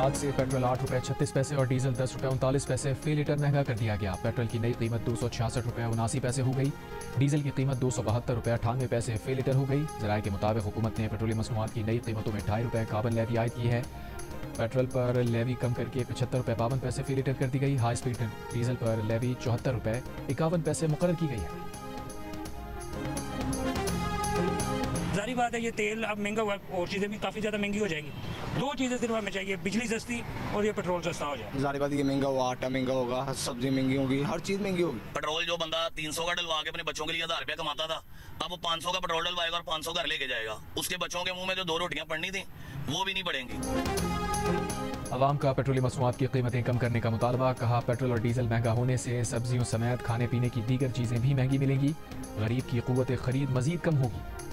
आज से पेट्रोल 8 रुपये 36 पैसे और डीजल 10 रुपये 39 पैसे फी लीटर महंगा कर दिया गया। पेट्रोल की नई कीमत 266 रुपये 79 पैसे हो गई। डीजल की कीमत 272 रुपये 98 पैसे फी लीटर हो गई। ज़राए के मुताबिक हुकूमत ने पेट्रोलियम मसनूआत की नई कीमतों में 2.5 रुपये कार्बन लेवी आयद की है। पेट्रोल पर लेवी कम करके 75 रुपये 52 पैसे फी लीटर कर दी गई। हाई स्पीड डीजल पर लेवी 74 रुपये 51 पैसे मुकर्रर की गई है। जारी बात है ये तेल अब महंगा हुआ और चीज़ें भी काफ़ी ज़्यादा महंगी हो जाएंगी। दो चीज़ें सिर्फ हमें चाहिए, बिजली सस्ती और ये पेट्रोल सस्ता हो जाए। जारी बात ये महंगा हुआ, आटा महंगा होगा, सब्जी महंगी होगी, हर चीज़ महंगी होगी। पेट्रोल जो बंदा 300 का डलवा के अपने बच्चों के लिए 1000 रुपया कमाता था, अब वो 500 का पेट्रोल डलवाएगा और 500 घर लेके जाएगा। उसके बच्चों के मुंह में जो 2 रोटियां पड़नी थी वो भी नहीं पड़ेंगी। अवाम का पेट्रोलियम मसनूआत की कीमतें कम करने का मुतालबा। कहा पेट्रोल और डीजल महंगा होने से सब्जियों समेत खाने पीने की दीगर चीज़ें भी महंगी मिलेंगी। गरीब की कुव्वत खरीद मजीद कम होगी।